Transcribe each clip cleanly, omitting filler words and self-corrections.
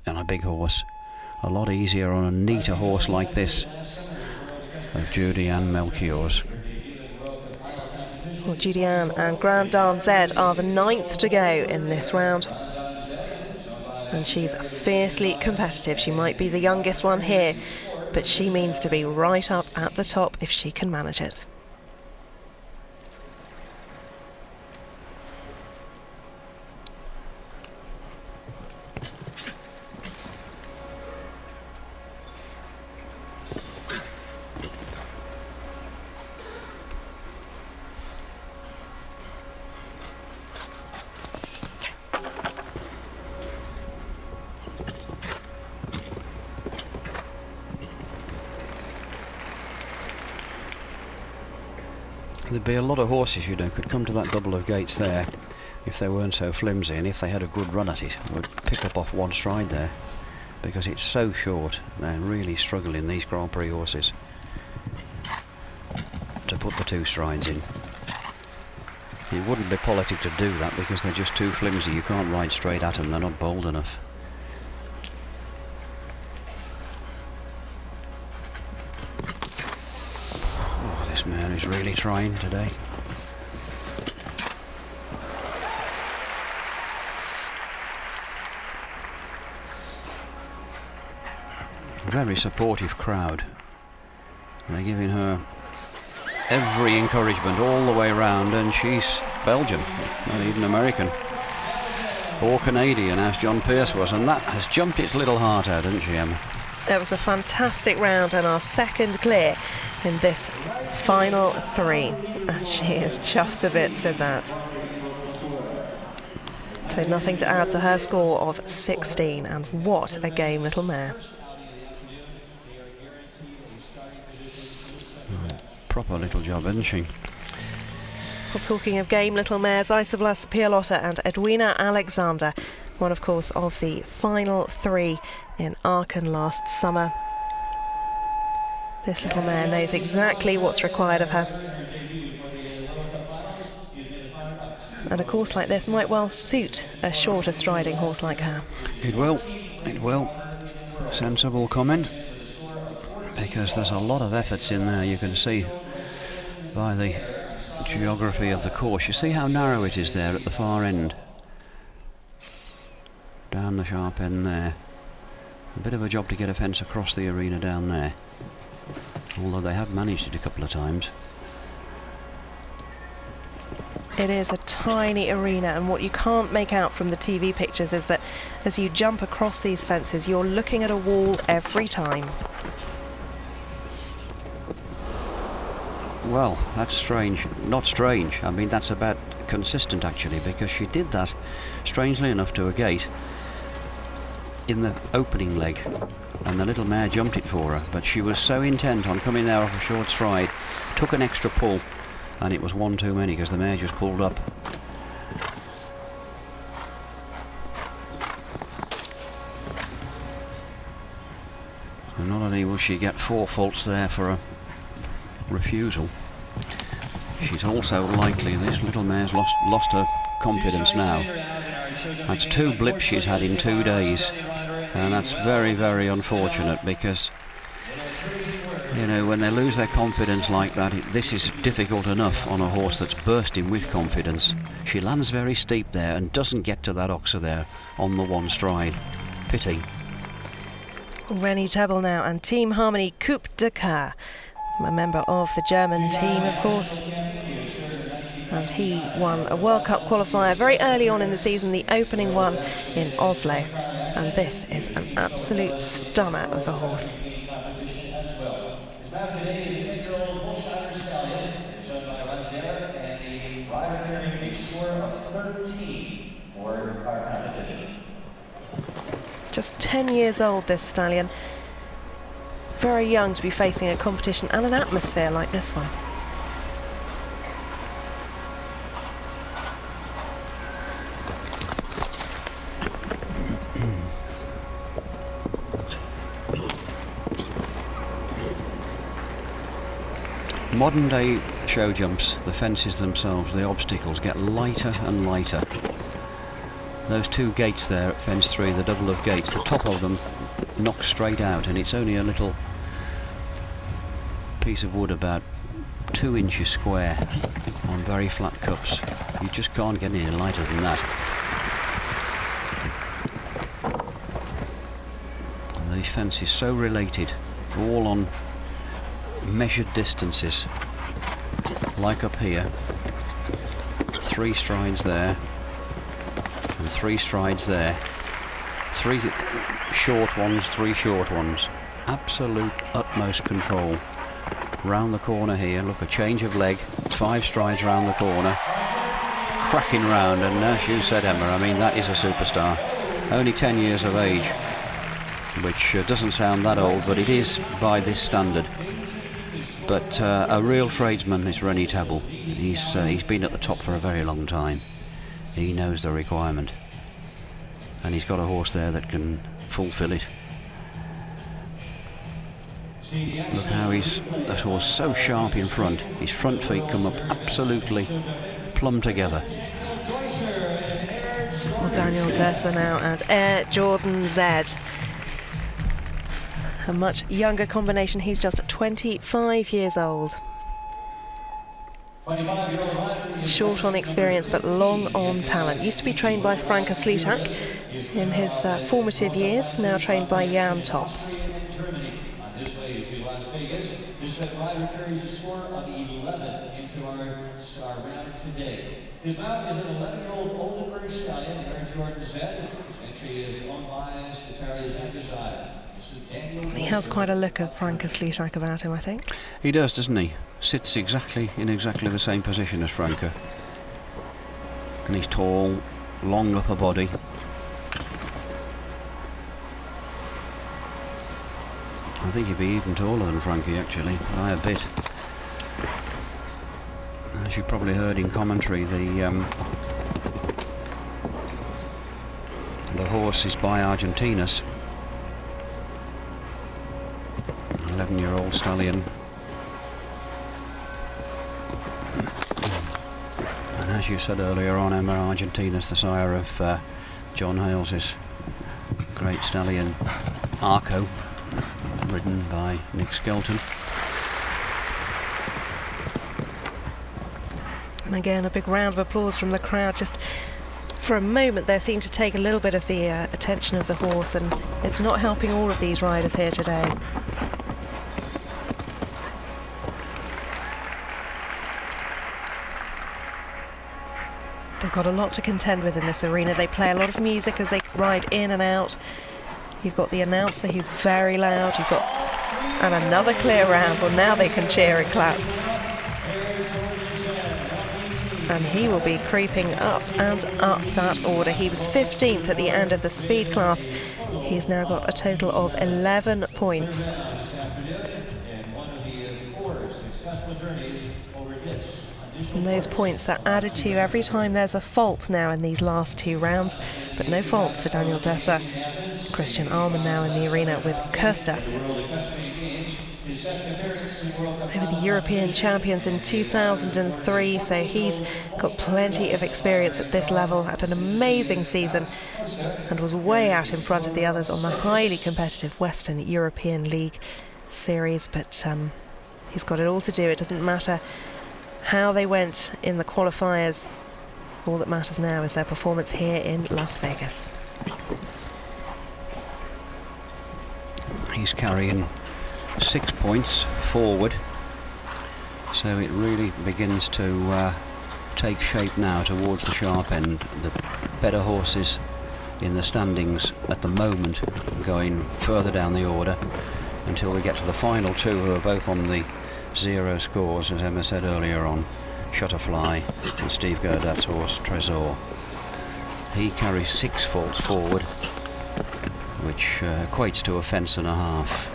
on a big horse. A lot easier on a neater horse like this of Judy-Anne Melchior's. Well, Judy-Anne and Grand Dame Z are the 9th to go in this round. And she's fiercely competitive. She might be the youngest one here, but she means to be right up at the top if she can manage it. There'd be a lot of horses, you know, could come to that double of gates there if they weren't so flimsy, and if they had a good run at it, would pick up off one stride there, because it's so short. They're really struggling, these Grand Prix horses, to put the 2 strides in. It wouldn't be politic to do that because they're just too flimsy. You can't ride straight at them, they're not bold enough. This man is really trying today. Very supportive crowd. They're giving her every encouragement all the way around, and she's Belgian, not even American or Canadian as John Pearce was, and that has jumped its little heart out, hasn't she, Emma? That was a fantastic round and our second clear in this final 3. And she is chuffed to bits with that. So nothing to add to her score of 16. And what a game little mare. Proper little job, isn't she? Well, talking of game little mares, Isablas Pialotta and Edwina Alexander, one of course of the final 3 in Aachen last summer. This little mare knows exactly what's required of her. And a course like this might well suit a shorter striding horse like her. It will. It will. Sensible comment. Because there's a lot of efforts in there, you can see by the geography of the course. You see how narrow it is there at the far end. Down the sharp end there. A bit of a job to get a fence across the arena down there. Although they have managed it a couple of times. It is a tiny arena, and what you can't make out from the TV pictures is that as you jump across these fences, you're looking at a wall every time. Well, that's strange. Not strange. I mean, that's about consistent actually, because she did that, strangely enough, to a gate in the opening leg, and the little mare jumped it for her, but she was so intent on coming there off a short stride, took an extra pull, and it was one too many because the mare just pulled up. And not only will she get 4 faults there for a refusal, she's also likely, this little mare's lost her confidence now. That's 2 blips she's had in 2 days, and that's very, very unfortunate, because you know, when they lose their confidence like that, this is difficult enough on a horse that's bursting with confidence. She lands very steep there and doesn't get to that oxer there on the 1 stride. Pity. Rennie Tebel now, and Team Harmony Coupe de Coeur, a member of the German team, of course. And he won a World Cup qualifier very early on in the season, the opening one in Oslo. And this is an absolute stunner of a horse. Just 10 years old, this stallion. Very young to be facing a competition and an atmosphere like this one. Modern day show jumps, the fences themselves, the obstacles get lighter and lighter. Those two gates there at fence 3, the double of gates, the top of them knocks straight out, and it's only a little piece of wood about 2 inches square on very flat cups. You just can't get any lighter than that. And these fences so related, all on measured distances, like up here. 3 strides there and 3 strides there. 3 short ones, 3 short ones. Absolute utmost control. Round the corner here, look, a change of leg, 5 strides round the corner, cracking round, and as you said, Emma, I mean, that is a superstar. Only 10 years of age, which doesn't sound that old, but it is by this standard. But a real tradesman, this Rennie Tebble. He's been at the top for a very long time. He knows the requirement, and he's got a horse there that can fulfill it. Look how that horse so sharp in front. His front feet come up absolutely plumb together. Well, Daniel Dessa now and Air Jordan Z. A much younger combination. He's just 25 years old. Short on experience but long on talent. Used to be trained by Franka Slutak in his formative years, now trained by Jan Tops. His mount is an 11-year-old Oldenburg stallion, Air Jordan Z. Entry is owned by Secretary Zenderside. He has quite a look of Franka Slutak about him, I think. He does, doesn't he? Sits in exactly the same position as Franka. And he's tall, long upper body. I think he'd be even taller than Frankie, actually, by a bit. As you probably heard in commentary, the horse is by Argentinus, 11-year-old stallion. And as you said earlier on, Emma, Argentinus, the sire of John Hales's great stallion Arco, ridden by Nick Skelton. And again, a big round of applause from the crowd. Just for a moment, they seem to take a little bit of the attention of the horse, and it's not helping all of these riders here today. They've got a lot to contend with in this arena. They play a lot of music as they ride in and out. You've got the announcer who's very loud. You've got and another clear round. Well, now they can cheer and clap. And he will be creeping up and up that order. He was 15th at the end of the speed class. He's now got a total of 11 points. And those points are added to every time there's a fault now in these last 2 rounds. But no faults for Daniel Dessa. Christian Alman now in the arena with Kirsta. They were the European champions in 2003, so he's got plenty of experience at this level, had an amazing season and was way out in front of the others on the highly competitive Western European League series. But he's got it all to do. It doesn't matter how they went in the qualifiers. All that matters now is their performance here in Las Vegas. He's carrying 6 points forward, so it really begins to take shape now towards the sharp end. The better horses in the standings at the moment going further down the order until we get to the final 2, who are both on the 0 scores, as Emma said earlier on, Shutterfly and Steve Gerdat's horse Tresor. He carries 6 faults forward, which equates to a fence and a half.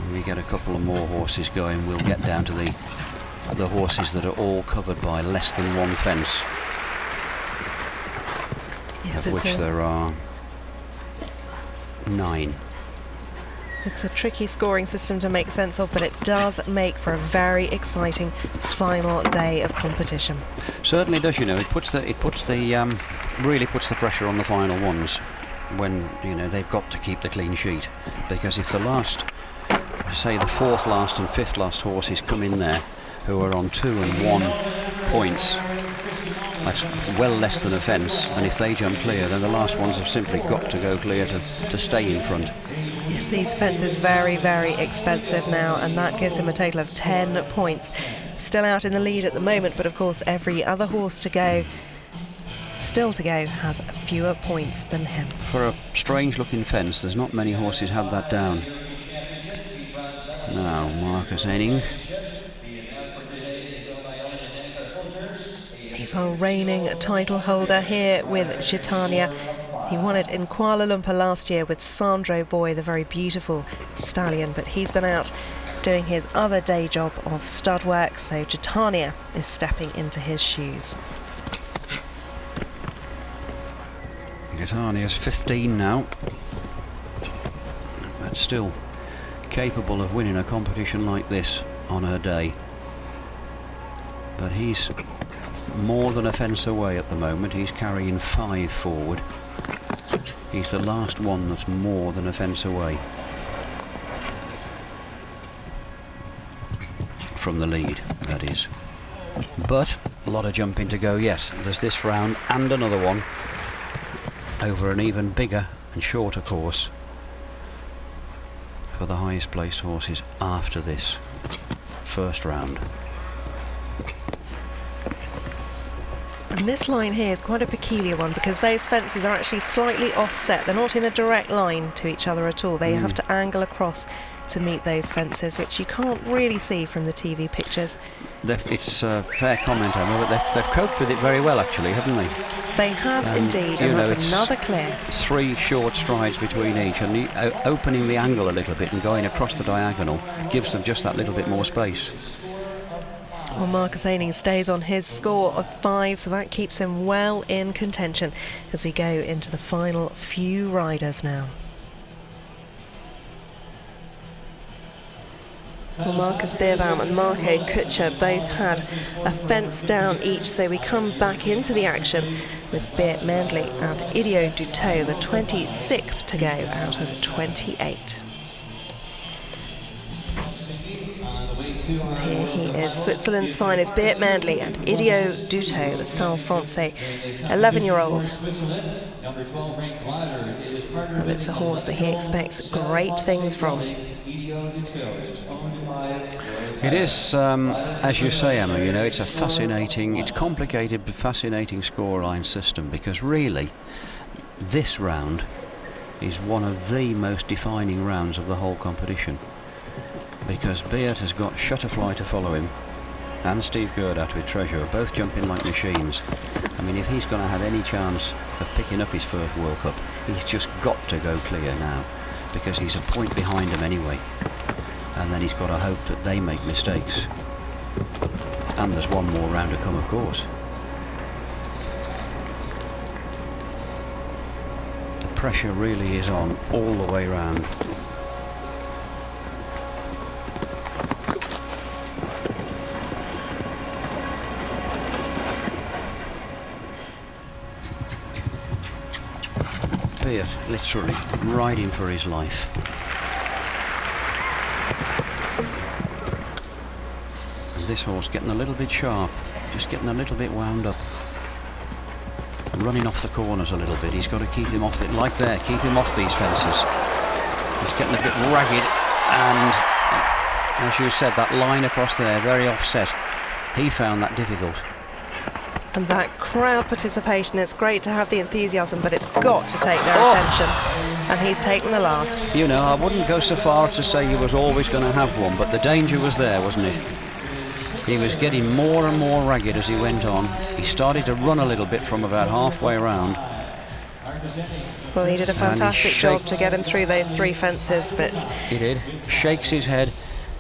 When we get a couple of more horses going, we'll get down to the horses that are all covered by less than 1 fence, yes, of which there are 9. It's a tricky scoring system to make sense of, but it does make for a very exciting final day of competition. Certainly does, you know. It puts the really puts the pressure on the final ones when, you know, they've got to keep the clean sheet, because if the last, say the fourth last and fifth last horses come in there who are on 2 and 1 points, that's well less than a fence, and if they jump clear, then the last ones have simply got to go clear to stay in front. Yes, these fences very, very expensive now, and that gives him a total of 10 points. Still out in the lead at the moment, but of course every other horse to go, still to go, has fewer points than him. For a strange looking fence, there's not many horses had that down. Now Marcus Henning. He's our reigning title holder here with Gitania. He won it in Kuala Lumpur last year with Sandro Boy, the very beautiful stallion, but he's been out doing his other day job of stud work, so Gitania is stepping into his shoes. Gitania's 15 now, but still capable of winning a competition like this on her day. But he's more than a fence away at the moment. He's carrying 5 forward. He's the last one that's more than a fence away from the lead, that is. But a lot of jumping to go yet. There's this round and another one over an even bigger and shorter course for the highest placed horses after this first round. And this line here is quite a peculiar one, because those fences are actually slightly offset. They're not in a direct line to each other at all. They have to angle across to meet those fences, which you can't really see from the TV pictures. It's a fair comment, Emma, but they've coped with it very well, actually, haven't they? They have indeed, and that's another clear. 3 short strides between each, and opening the angle a little bit and going across the diagonal gives them just that little bit more space. Well, Marcus Henning stays on his score of 5, so that keeps him well in contention as we go into the final few riders now. Well, Marcus Beerbaum and Marco Kutscher both had a fence down each, so we come back into the action with Beert Mendley and Idio Duteau, the 26th to go out of 28. And here he is, Switzerland's finest, Beert Mendley and Idio Duteau, the Salle Francais 11-year-old. And it's a horse that he expects great things from. It is, as you say, Emma, you know, it's a fascinating, it's complicated but fascinating scoreline system, because really this round is one of the most defining rounds of the whole competition, because Beert has got Shutterfly to follow him and Steve Gerdat with Treasure, both jumping like machines. I mean, if he's going to have any chance of picking up his first World Cup, he's just got to go clear now, because he's a point behind him anyway, and then he's got to hope that they make mistakes. And there's one more round to come, of course. The pressure really is on all the way round. Beert literally riding for his life. And this horse getting a little bit sharp, just getting a little bit wound up, running off the corners a little bit. He's got to keep him off it, like there, keep him off these fences. He's getting a bit ragged, and as you said, that line across there, very offset. He found that difficult. And that crowd participation, it's great to have the enthusiasm, but it's got to take their attention. And he's taken the last. You know, I wouldn't go so far as to say he was always going to have one, but the danger was there, wasn't it? He was getting more and more ragged as he went on. He started to run a little bit from about halfway round. Well, he did a fantastic job to get him through those 3 fences, but... He did. Shakes his head.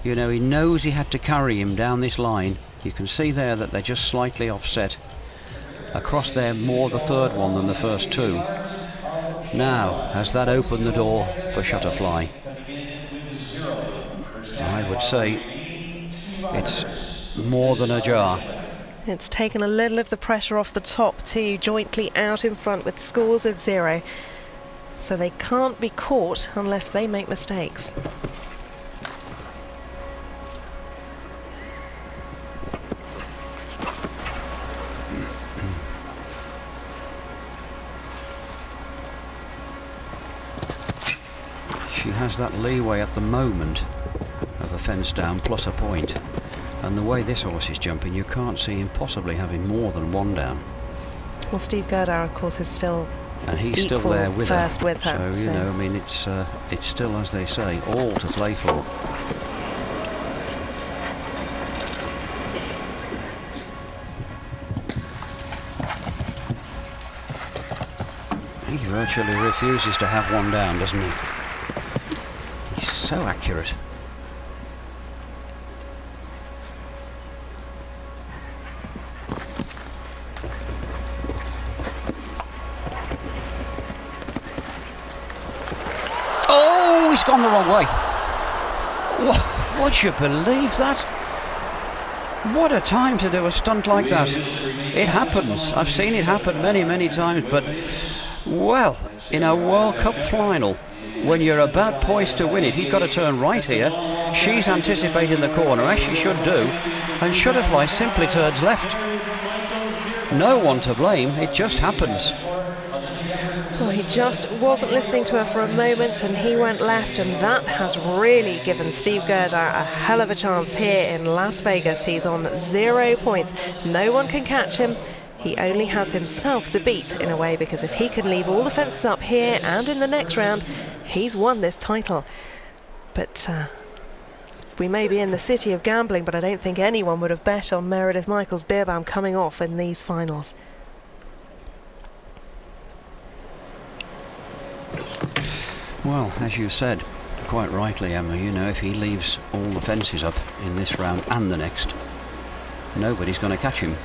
You know, he knows he had to carry him down this line. You can see there that they're just slightly offset. Across there, more the third one than the first 2. Now, has that opened the door for Shutterfly? I would say it's more than ajar. It's taken a little of the pressure off the top two, jointly out in front with scores of 0. So they can't be caught unless they make mistakes. She has that leeway at the moment of a fence down plus a point. And the way this horse is jumping, you can't see him possibly having more than one down. Well, Steve Gerdau, of course, is still and he's still there with first her. with her. So, you know, I mean, it's still, as they say, all to play for. He virtually refuses to have one down, doesn't he? He's so accurate. Oh, he's gone the wrong way. Would you believe that? What a time to do a stunt like that. It happens. I've seen it happen many, many times, but, well, in a World Cup final, when you're about poised to win it, he's got to turn right here. She's anticipating the corner, as she should do, and Shutterfly simply turns left. No one to blame, it just happens. Well, he just wasn't listening to her for a moment and he went left, and that has really given Steve Gerdau a hell of a chance here in Las Vegas. He's on 0 points. No one can catch him. He only has himself to beat in a way, because if he can leave all the fences up here and in the next round, he's won this title. But we may be in the city of gambling, but I don't think anyone would have bet on Meredith Michaels Beerbaum coming off in these finals. Well, as you said, quite rightly, Emma, you know, if he leaves all the fences up in this round and the next, nobody's going to catch him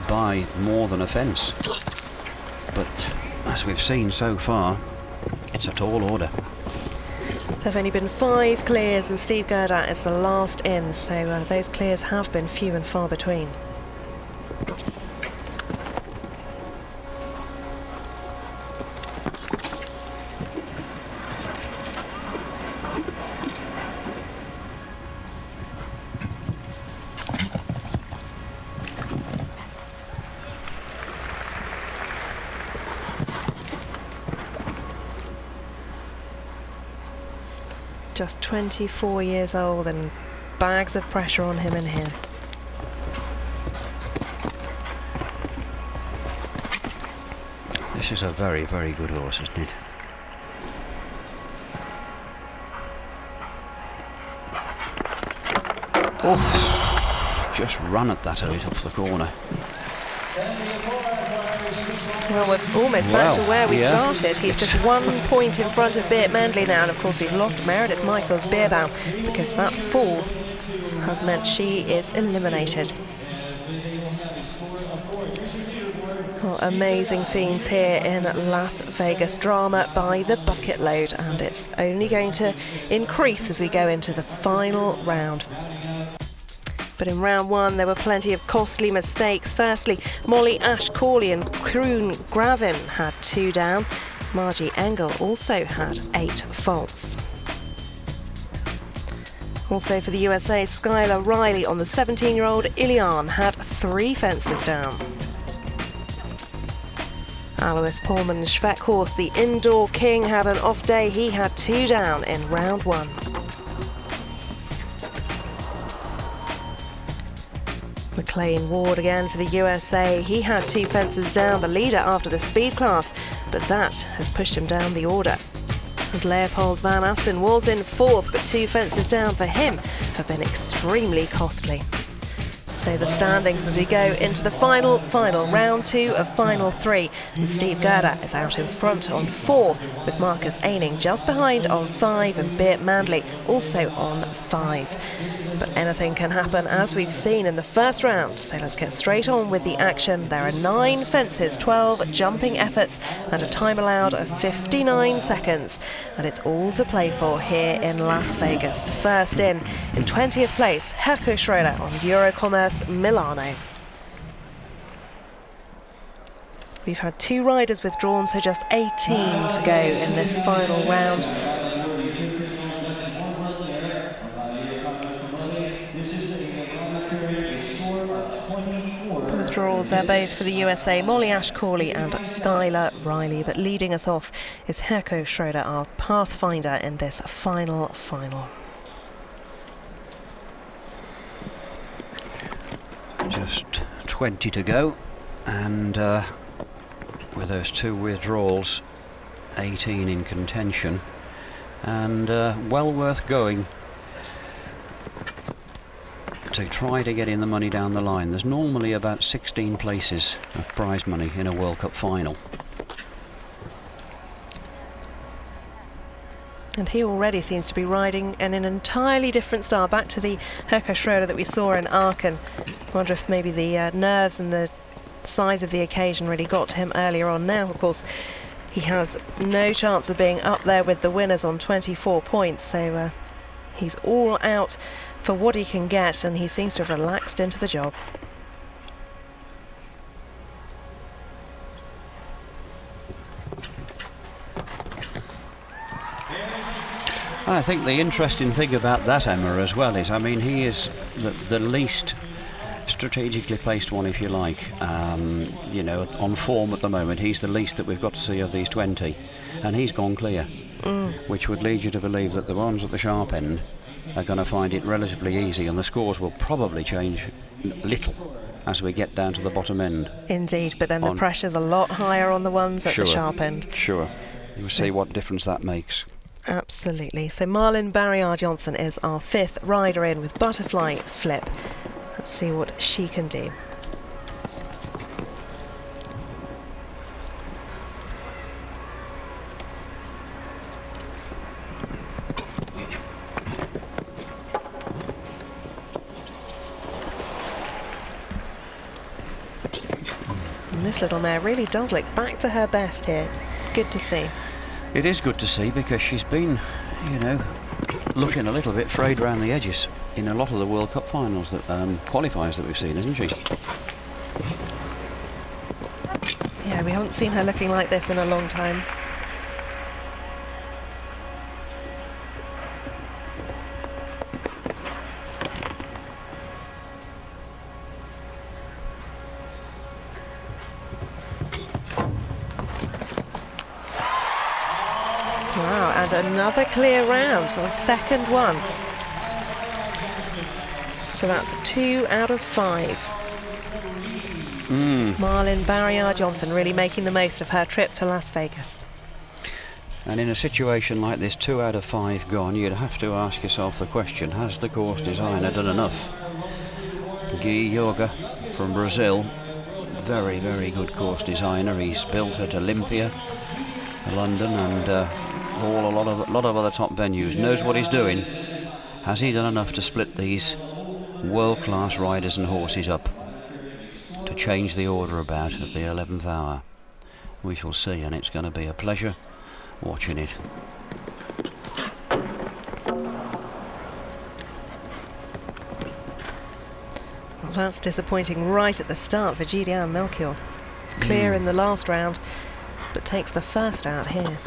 by more than a fence. But as we've seen so far, it's a tall order. There have only been 5 clears and Steve Gerdau is the last in, so those clears have been few and far between. Just 24 years old and bags of pressure on him in here. This is a very, very good horse, isn't it? Oh, just run at that a bit off the corner. Well, we're almost back to where we started. He's just 1 point in front of Beat Mandley now, and of course we've lost Meredith Michaels Beerbaum because that fall has meant she is eliminated. Well, amazing scenes here in Las Vegas. Drama by the bucket load, and it's only going to increase as we go into the final round. But in round 1 there were plenty of costly mistakes. Firstly, Molly Ash-Corley and Kroon Gravin had 2 down. Margie Engel also had 8 faults. Also for the USA, Skylar Riley on the 17-year-old Ilian had 3 fences down. Alois Pullman Schweck horse, the Indoor King, had an off day. He had 2 down in round 1. McLean Ward again for the USA. He had 2 fences down, the leader after the speed class, but that has pushed him down the order. And Leopold Van Asten was in 4th, but 2 fences down for him have been extremely costly. So the standings as we go into the final round 2 of final 3, and Steve Gerdau is out in front on 4, with Marcus Aining just behind on 5 and Beat Mandley also on 5. But anything can happen, as we've seen in the first round, so let's get straight on with the action. There are 9 fences, 12 jumping efforts and a time allowed of 59 seconds, and it's all to play for here in Las Vegas. First in 20th place, Herco Schroeder on Eurocommerce versus Milano. We've had 2 riders withdrawn, so just 18 to go in this final round. The withdrawals there both for the USA, Molly Ashcawley and Skylar Riley, but leading us off is Herko Schroeder, our pathfinder in this final. Just 20 to go, and with those 2 withdrawals, 18 in contention, and well worth going to try to get in the money down the line. There's normally about 16 places of prize money in a World Cup final. And he already seems to be riding in an entirely different style, back to the Herko Schroeder that we saw in Aachen. I wonder if maybe the nerves and the size of the occasion really got to him earlier on. Now, of course, he has no chance of being up there with the winners on 24 points, so he's all out for what he can get, and he seems to have relaxed into the job. I think the interesting thing about that, Emma, as well is, I mean, he is the least strategically placed one, if you like. You know, on form at the moment, he's the least that we've got to see of these 20, and he's gone clear, which would lead you to believe that the ones at the sharp end are going to find it relatively easy, and the scores will probably change little as we get down to the bottom end. Indeed, but then the pressure's a lot higher on the ones at the sharp end. Sure. You'll see what difference that makes. Absolutely. So Marlin Barriard-Johnson is our 5th rider in with butterfly flip. Let's see what she can do. And this little mare really does look back to her best here. It's good to see. It is good to see, because she's been, you know, looking a little bit frayed around the edges in a lot of the World Cup finals, that qualifiers that we've seen, isn't she? Yeah, we haven't seen her looking like this in a long time. Wow, and another clear round, the second one. So that's 2 out of 5. Marlin Barriard-Johnson really making the most of her trip to Las Vegas. And in a situation like this, 2 out of 5 gone, you'd have to ask yourself the question, has the course designer done enough? Guy Yoga from Brazil, very, very good course designer. He's built at Olympia, London, and a lot of other top venues. Knows what he's doing. Has he done enough to split these world-class riders and horses up, to change the order about at the 11th hour? We shall see, and it's going to be a pleasure watching it. Well, that's disappointing right at the start for Gideon Melchior. Clear in the last round, but takes the first out here.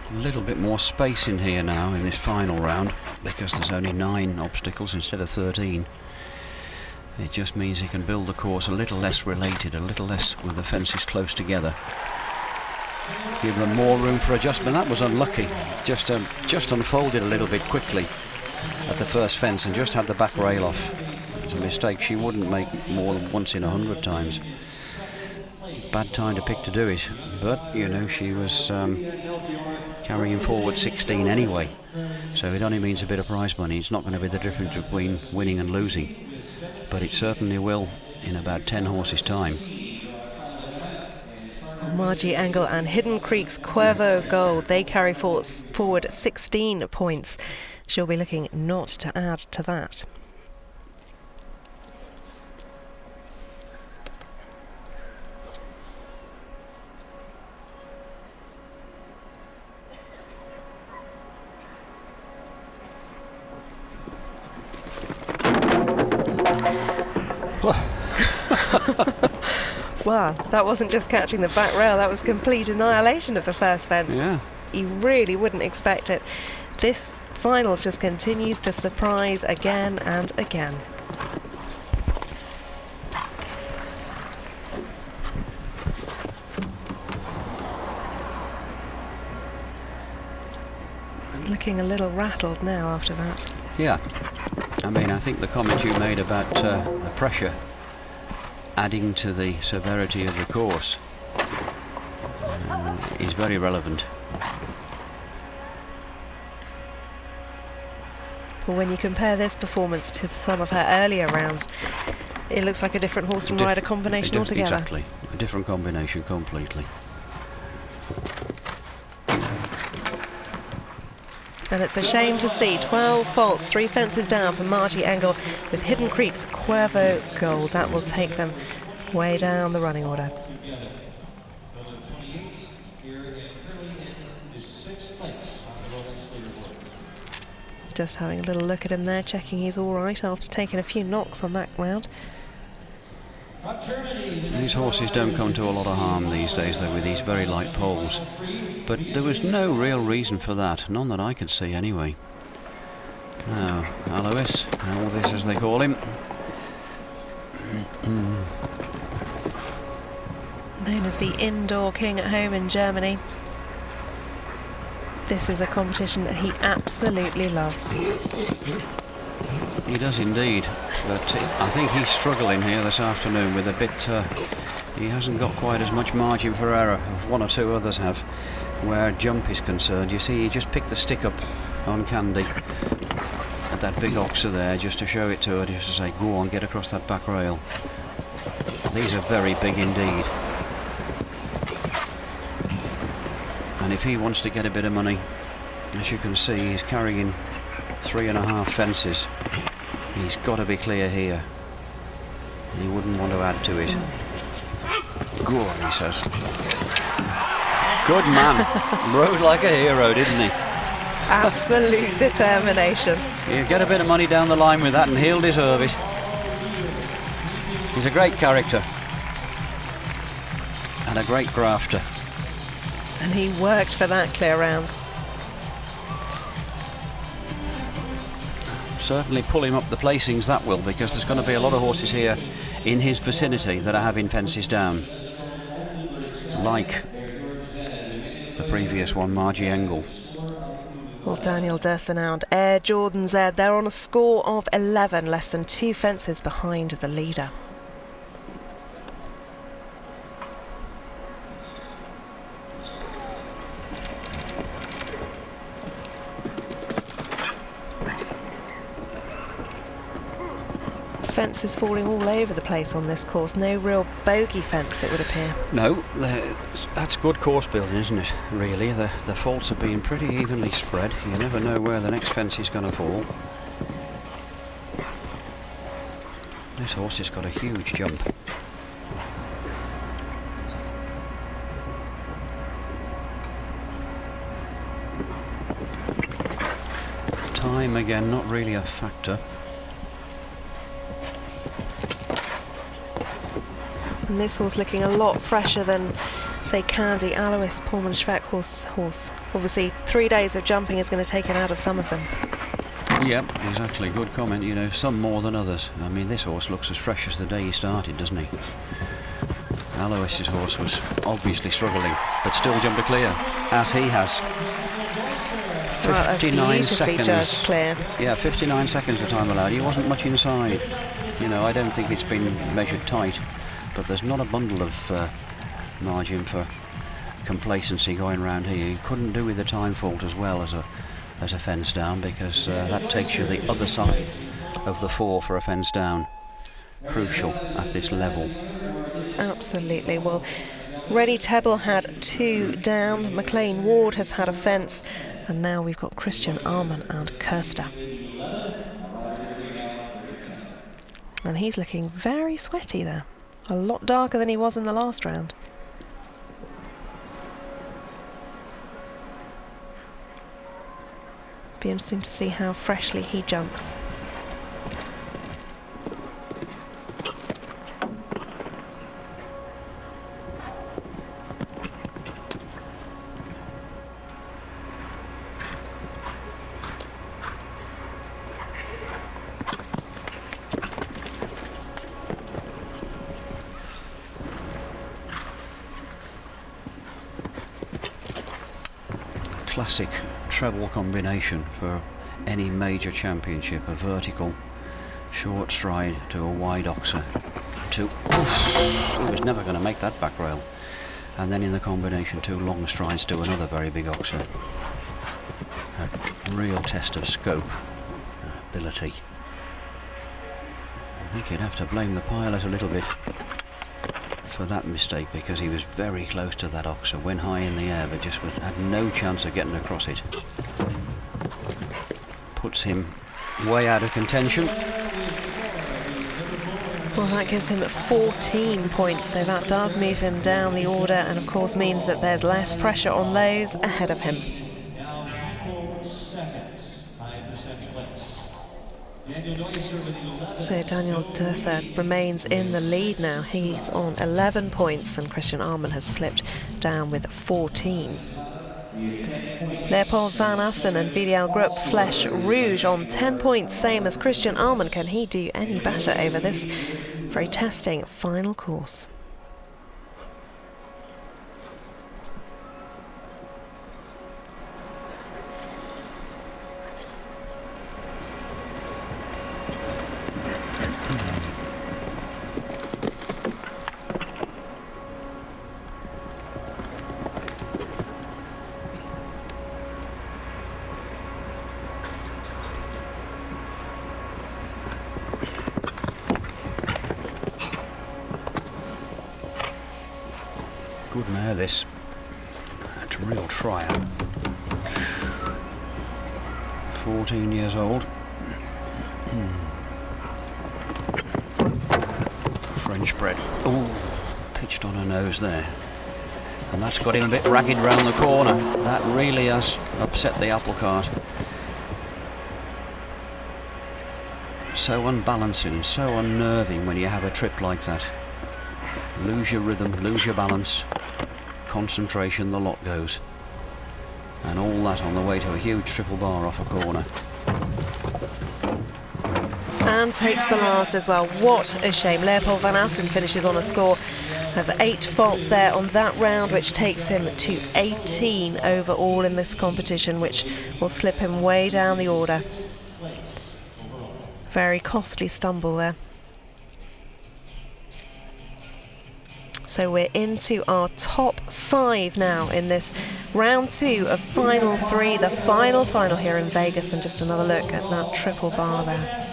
A little bit more space in here now in this final round, because there's only 9 obstacles instead of 13. It just means he can build the course a little less related, a little less with the fences close together. Give them more room for adjustment. That was unlucky. Just unfolded a little bit quickly at the first fence and just had the back rail off. It's a mistake she wouldn't make more than once in 100 times. Bad time to pick to do it, but you know, she was carrying forward 16 anyway, so it only means a bit of prize money. It's not going to be the difference between winning and losing, but it certainly will in about 10 horses' time. Margie Engel and Hidden Creek's Cuervo Gold, they carry forward 16 points. She'll be looking not to add to that. Well, that wasn't just catching the back rail, that was complete annihilation of the first fence. Yeah. You really wouldn't expect it. This finals just continues to surprise again and again. I'm looking a little rattled now after that. Yeah. I mean, I think the comment you made about the pressure adding to the severity of the course is very relevant. But when you compare this performance to some of her earlier rounds, it looks like a different horse and rider combination altogether. Exactly, a different combination completely. And it's a shame to see 12 faults, 3 fences down for Margie Engel with Hidden Creek's Cuervo Gold. That will take them way down the running order. Just having a little look at him there, checking he's all right after taking a few knocks on that round. These horses don't come to a lot of harm these days, though, with these very light poles. But there was no real reason for that, none that I could see anyway. Now, Alois, Elvis as they call him. Known as the indoor king at home in Germany. This is a competition that he absolutely loves. He does indeed, but I think he's struggling here this afternoon with a bit, he hasn't got quite as much margin for error as one or two others have, where jump is concerned. You see, he just picked the stick up on Candy at that big oxer there, just to show it to her, just to say, go on, get across that back rail. These are very big indeed. And if he wants to get a bit of money, as you can see, he's carrying 3.5 fences. He's got to be clear here. He wouldn't want to add to it. Go on, he says. Good man. Rode like a hero, didn't he? Absolute determination. You get a bit of money down the line with that and he'll deserve it. He's a great character. And a great grafter. And he worked for that clear round. Certainly pull him up the placings, that will, because there's going to be a lot of horses here in his vicinity that are having fences down, like the previous one, Margie Engel. Well, Daniel Dersenau and Air Jordan Z, they're on a score of 11, less than 2 fences behind the leader. Fences falling all over the place on this course. No real bogey fence, it would appear. No, that's good course building, isn't it? Really, the faults are being pretty evenly spread. You never know where the next fence is going to fall. This horse has got a huge jump. Time again, not really a factor. And this horse looking a lot fresher than, say, Candy, Alois, Pullman Schweck horse. Obviously, 3 days of jumping is going to take it out of some of them. Yep, exactly. Good comment. You know, some more than others. I mean, this horse looks as fresh as the day he started, doesn't he? Alois's horse was obviously struggling, but still jumped a clear, as he has. 59 seconds. Clear. Yeah, 59 seconds the time allowed. He wasn't much inside. You know, I don't think it's been measured tight, but there's not a bundle of margin for complacency going around here. You couldn't do with the time fault as well as a fence down, because that takes you the other side of the 4 for a fence down. crucial at this level. Absolutely. Well, Rennie Tebble had 2 down, McLean Ward has had a fence, and now we've got Christian Arman and Kirsta. And he's looking very sweaty there. A lot darker than he was in the last round. Be interesting to see how freshly he jumps. Classic treble combination for any major championship: a vertical short stride to a wide oxer. He was never going to make that back rail. And then in the combination, 2 long strides to another very big oxer. A real test of scope, ability. I think you'd have to blame the pilot a little bit for that mistake, because he was very close to that oxer, went high in the air, but just had no chance of getting across it. Puts him way out of contention. Well, that gives him 14 points, so that does move him down the order, and of course means that there's less pressure on those ahead of him. So Daniel Durser remains in the lead now. He's on 11 points, and Christian Arman has slipped down with 14. Leopold van Asten and Vidal Grup Flesh Rouge on 10 points, same as Christian Arman. Can he do any better over this very testing final course? Good mare, this. That's a real trier. 14 years old. French bred. Oh, pitched on her nose there. And that's got him a bit ragged round the corner. That really has upset the apple cart. So unbalancing and so unnerving when you have a trip like that. Lose your rhythm, lose your balance, concentration, the lot goes. And all that on the way to a huge triple bar off a corner. And takes the last as well. What a shame. Leopold van Asten finishes on a score of 8 faults there on that round, which takes him to 18 overall in this competition, which will slip him way down the order. Very costly stumble there. So we're into our top 5 now in this round 2 of final 3, the final here in Vegas, and just another look at that triple bar there.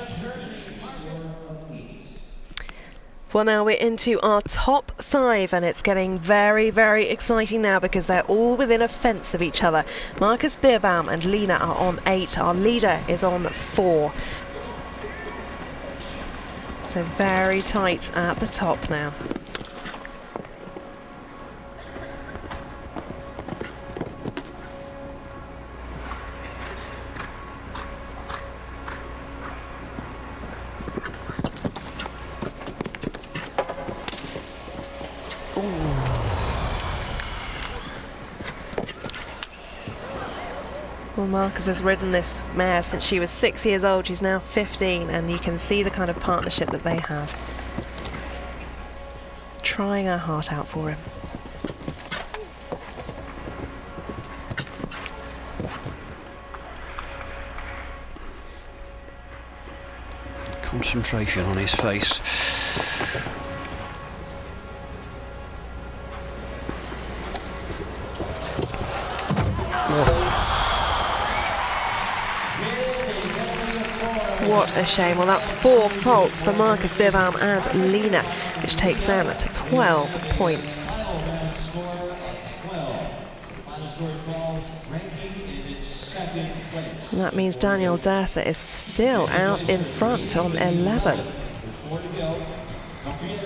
Well, now we're into our top 5, and it's getting very, very exciting now because they're all within a fence of each other. Marcus Beerbaum and Lena are on 8. Our leader is on 4. So very tight at the top now. Well, Marcus has ridden this mare since she was 6 years old. She's now 15, and you can see the kind of partnership that they have. Trying her heart out for him. Concentration on his face. what a shame. Well, that's 4 faults for Marcus Birbaum and Lena, which takes them to 12 points. Final score of 12. Final score of 12, ranking in second place. And that means Daniel Dasser is still out in front on 11. 4 to go. Don't forget,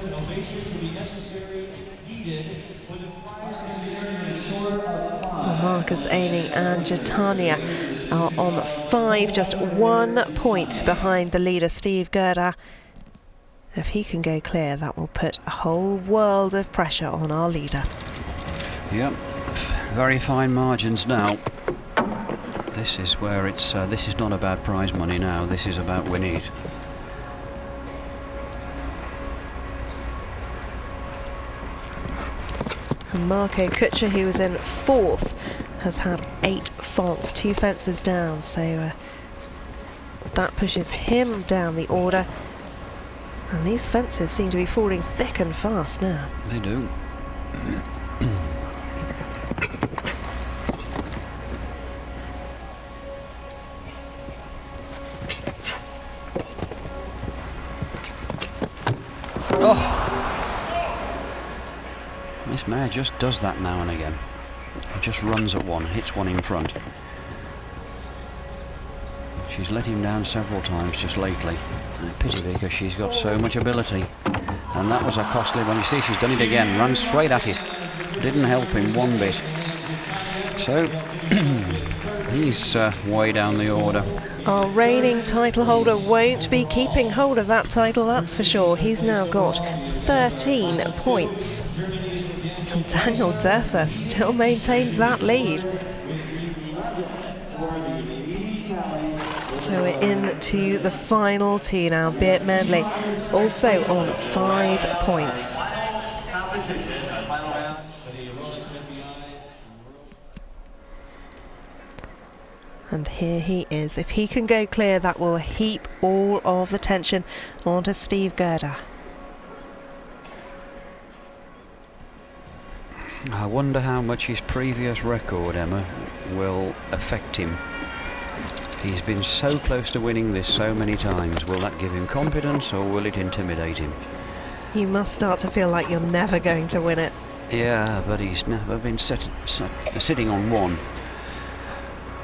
innovation to be necessary and needed for the prize and determine a score of 5. Well, Marcus Aining and Jatania are on 5, just 1 point behind the leader, Steve Gerda. If he can go clear, that will put a whole world of pressure on our leader. Yep, very fine margins now. This is where it's. This is not about prize money now. This is about winning it. And Marco Kutscher, who was in 4th, has had 8 faults, 2 fences down. So that pushes him down the order. And these fences seem to be falling thick and fast now. They do. Oh! This mare just does that now and again. Just runs at one, hits one in front. She's let him down several times just lately. Pity because she's got so much ability. And that was a costly one. You see, she's done it again. Ran straight at it. Didn't help him one bit. So, he's way down the order. Our reigning title holder won't be keeping hold of that title, that's for sure. He's now got 13 points. And Daniel Dasser still maintains that lead. So we're into the final two now. Beat Medley also on 5 points. And here he is. If he can go clear, that will heap all of the tension onto Steve Gerda. I wonder how much his previous record, Emma, will affect him. He's been so close to winning this so many times. Will that give him confidence or will it intimidate him? You must start to feel like you're never going to win it. Yeah, but he's never been sitting on one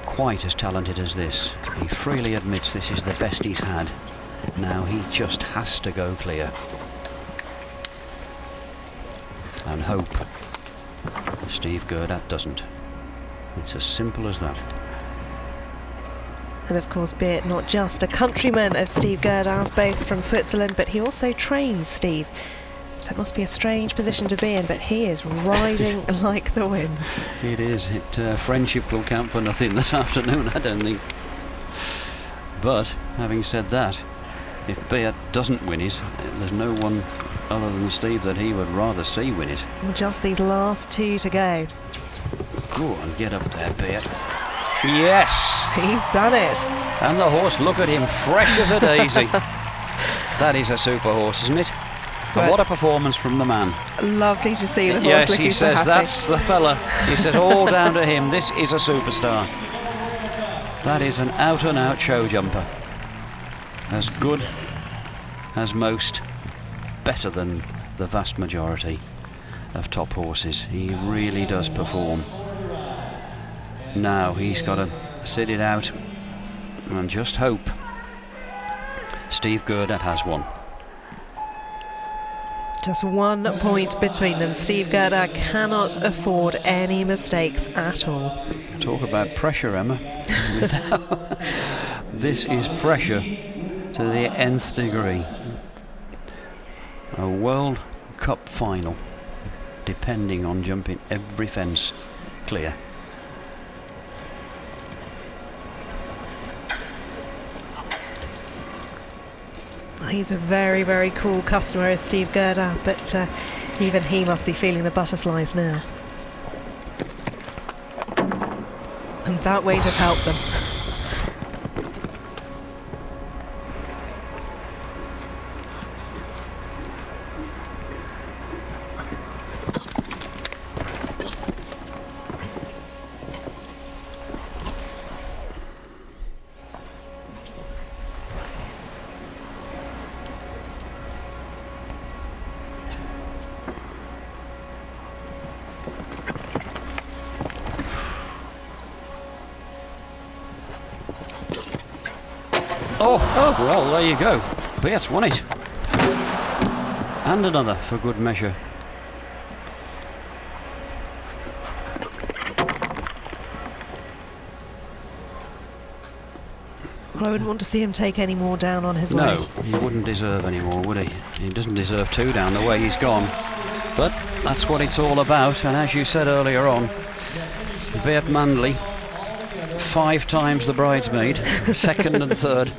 quite as talented as this. He freely admits this is the best he's had. Now he just has to go clear. And hope Steve Gerda doesn't. It's as simple as that. And of course, Beat, not just a countryman of Steve Gerda's, both from Switzerland, but he also trains Steve. So it must be a strange position to be in, but he is riding like the wind. It is. Friendship will count for nothing this afternoon, I don't think. But, having said that, if Beat doesn't win it, there's no one other than Steve that he would rather see win it. Well, just these last 2 to go. Go on, get up there, Beat. Yes! He's done it. And the horse, look at him, fresh as a daisy. That is a super horse, isn't it? And what a performance from the man. Lovely to see the horse. Yes, he so says happy. That's the fella. He says all down to him. This is a superstar. That is an out-and-out show jumper. As good as most, better than the vast majority of top horses. He really does perform. Now he's got to sit it out and just hope Steve Gerda has one. Just 1 point between them. Steve Gerda cannot afford any mistakes at all. Talk about pressure, Emma. This is pressure to the nth degree. A World Cup final, depending on jumping every fence clear. He's a very, very cool customer, is Steve Gerda, but even he must be feeling the butterflies now. And that weight have helped them. Oh, well, there you go. Beat's won it. And another for good measure. Well, I wouldn't want to see him take any more down on his way. No, he wouldn't deserve any more, would he? He doesn't deserve 2 down the way he's gone. But that's what it's all about, and as you said earlier on, Beat Manley, 5 times the bridesmaid, second and third.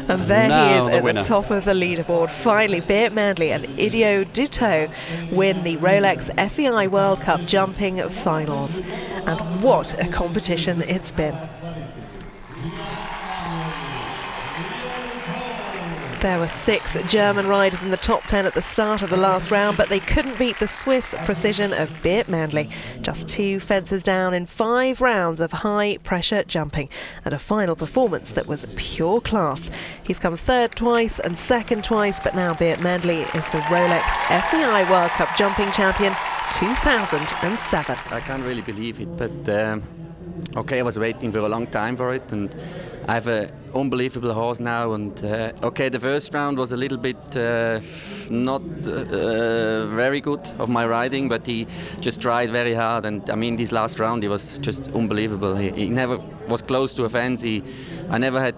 And there now he is the at winner. the top of the leaderboard. Finally, Beat Manley and Idio Duto win the Rolex FEI World Cup Jumping Finals. And what a competition it's been. There were 6 German riders in the top 10 at the start of the last round, but they couldn't beat the Swiss precision of Beat Manley. Just 2 fences down in 5 rounds of high-pressure jumping and a final performance that was pure class. He's come 3rd twice and 2nd twice, but now Beat Manley is the Rolex FEI World Cup Jumping Champion 2007. I can't really believe it, but okay, I was waiting for a long time for it, and I have an unbelievable horse now. And okay, the first round was a little bit not very good of my riding, but he just tried very hard. And I mean, this last round, he was just unbelievable. He never was close to a fence. I never had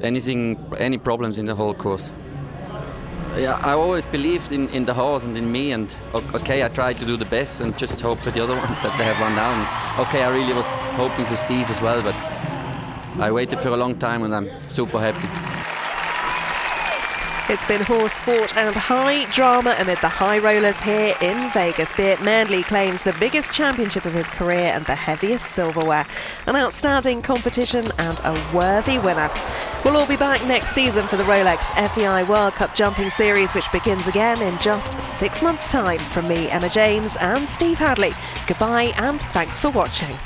any problems in the whole course. Yeah, I always believed in the horse and in me, and okay, I tried to do the best and just hope for the other ones that they have run down. Okay, I really was hoping for Steve as well, but I waited for a long time and I'm super happy. It's been horse sport and high drama amid the high rollers here in Vegas. Beat Manley claims the biggest championship of his career and the heaviest silverware. An outstanding competition and a worthy winner. We'll all be back next season for the Rolex FEI World Cup Jumping Series, which begins again in just 6 months' time. From me, Emma James, and Steve Hadley, goodbye and thanks for watching.